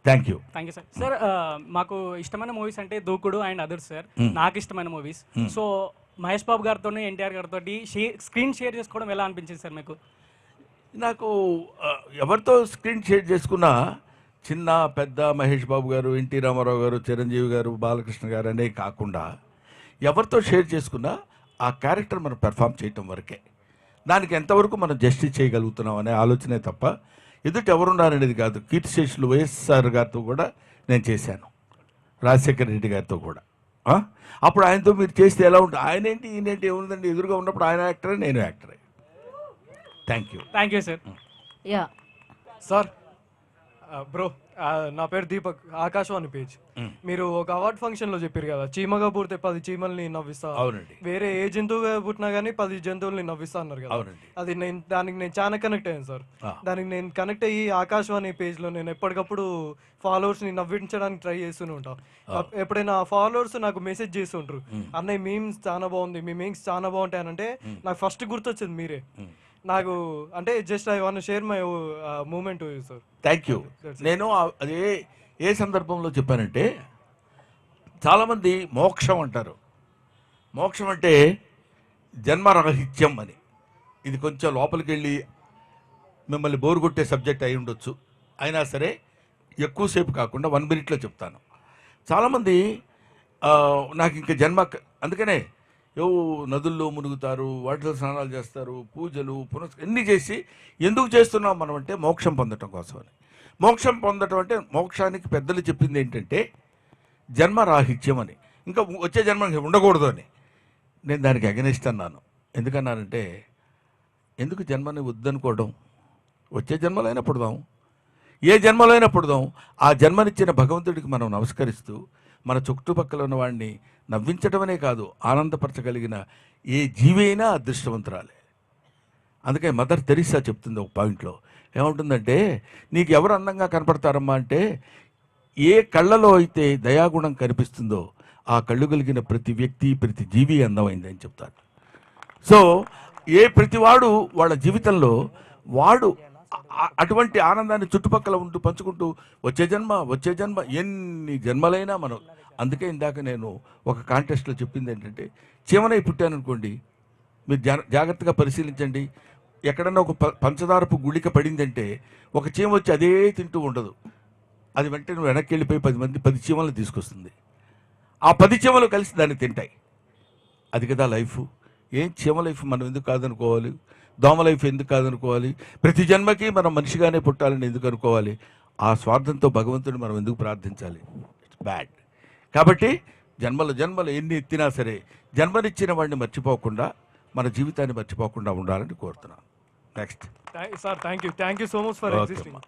Thank you sir. Sir మాకు ఇష్టమైన movies అంటే దూకుడు అండ్ అదర్స్ సార్. నాకు ఇష్టమైన మూవీస్. సో మహేష్ బాబు గారితో ఎన్టీఆర్ గారితో స్క్రీన్ షేర్ చేసుకోవడం ఎలా అనిపించింది సార్ మీకు? నాకు ఎవరితో స్క్రీన్ షేర్ చేసుకున్నా చిన్న పెద్ద మహేష్ బాబు గారు, ఎన్టీ రామారావు గారు, చిరంజీవి గారు, బాలకృష్ణ గారు అనే కాకుండా ఎవరితో షేర్ చేసుకున్నా ఆ క్యారెక్టర్ మనం పెర్ఫామ్ చేయటం వరకే. దానికి ఎంతవరకు మనం జస్టిస్ చేయగలుగుతున్నాం అనే ఆలోచనే తప్ప ఎదుటి ఎవరున్నారనేది కాదు. కీర్తిశేషులు వైఎస్ఆర్ గారితో కూడా నేను చేశాను, రాజశేఖర రెడ్డి గారితో కూడా. అప్పుడు ఆయనతో మీరు చేస్తే ఎలా ఉంటుంది? ఆయన ఏంటి ఈయనేంటి ఏముందండి, ఎదురుగా ఉన్నప్పుడు ఆయన యాక్టరే, నేను యాక్టరే. Thank you sir. Yeah sir bro, నా పేరు దీపక్, ఆకాశవాణి పేజ్. మీరు ఒక అవార్డ్ ఫంక్షన్ లో చెప్పారు కదా, చీమగా పుడితే 10 చీమల్ని నవ్విస్తా, అవునండి, వేరే ఏ జంతువుగా పుట్టినా గానీ 10 జంతువుల్ని నవ్విస్తా అన్నారు కదా. అవునండి. అది దానికి నేను చాలా కనెక్ట్ అయ్యాను సార్. దానికి నేను కనెక్ట్ అయ్యి ఆకాశవాణి పేజ్ లో నేను ఎప్పటికప్పుడు ఫాలోవర్స్ ని నవ్వించడానికి ట్రై చేస్తూనే ఉంటా. ఎప్పుడైనా ఫాలోవర్స్ నాకు మెసేజ్ చేస్తుంటారు, అన్నయ్య మీమ్స్ చాలా బాగుంది, మీ మీమ్స్ చాలా బాగుంటాయి అంటే నాకు ఫస్ట్ గుర్తొచ్చింది మీరే. నాకు అంటే just I want share my moment to you sir. Thank you. నేను అదే ఏ సందర్భంలో చెప్పానంటే, చాలామంది మోక్షం అంటారు. మోక్షం అంటే జన్మరాహిత్యం అని. ఇది కొంచెం లోపలికి వెళ్ళి మిమ్మల్ని బోరు కొట్టే సబ్జెక్ట్ అయి ఉండొచ్చు. అయినా సరే ఎక్కువసేపు కాకుండా 1 మినిట్లో చెప్తాను. చాలామంది నాకు ఇంకా జన్మ, అందుకనే నదుల్లో మునుగుతారు, వాటిలో స్నానాలు చేస్తారు, పూజలు ఎన్ని చేసి ఎందుకు చేస్తున్నాం మనం అంటే మోక్షం పొందటం కోసమని. మోక్షం పొందటం అంటే మోక్షానికి పెద్దలు చెప్పింది ఏంటంటే జన్మరాహిత్యం అని, ఇంకా వచ్చే జన్మ ఉండకూడదు అని. నేను దానికి అగెనిస్ట్ అన్నాను. ఎందుకన్నానంటే, ఎందుకు జన్మని వద్దనుకోవడం? వచ్చే జన్మలైనా పుడదాం, ఏ జన్మలైనా పుడదాం. ఆ జన్మనిచ్చిన భగవంతుడికి మనం నమస్కరిస్తూ మన చుట్టుపక్కల ఉన్న వాడిని నవ్వించడమనే కాదు, ఆనందపరచగలిగిన ఏ జీవి అయినా అదృష్టవంతురాలే. అందుకే మదర్ తెరీసా చెప్తుంది ఒక పాయింట్లో, ఏముంటుందంటే, నీకు ఎవరు అందంగా కనపడతారమ్మా అంటే, ఏ కళ్ళలో అయితే దయాగుణం కనిపిస్తుందో ఆ కళ్ళు కలిగిన ప్రతి వ్యక్తి, ప్రతి జీవి అందమైంది అని చెప్తారు. సో ప్రతివాడు వాళ్ళ జీవితంలో వాడు అటువంటి ఆనందాన్ని చుట్టుపక్కల ఉంటూ పంచుకుంటూ వచ్చే జన్మ ఎన్ని జన్మలైనా మనం. అందుకే ఇందాక నేను ఒక కాంటెస్ట్లో చెప్పింది ఏంటంటే, చీమనై పుట్టాననుకోండి, మీరు జాగ్రత్తగా పరిశీలించండి. ఎక్కడన్నా ఒక పంచదారపు గుళిక పడిందంటే ఒక చీమ వచ్చి అదే తింటూ ఉండదు. అది వెంటనే నువ్వు వెనక్కి వెళ్ళిపోయి 10 చీమలను తీసుకొస్తుంది. ఆ 10 చీమలు కలిసి దాన్ని తింటాయి. అది కదా లైఫ్. ఏం చీమ లైఫ్ మనం ఎందుకు కాదనుకోవాలి? దోమ లైఫ్ ఎందుకు కాదనుకోవాలి? ప్రతి జన్మకి మనం మనిషిగానే పుట్టాలని ఎందుకు అనుకోవాలి? ఆ స్వార్థంతో భగవంతుడిని మనం ఎందుకు ప్రార్థించాలి? It's bad. కాబట్టి జన్మలు ఎన్ని ఎత్తినా సరే జన్మనిచ్చిన వాడిని మర్చిపోకుండా, మన జీవితాన్ని మర్చిపోకుండా ఉండాలని కోరుతున్నాను. Next sir, thank you so much for existing.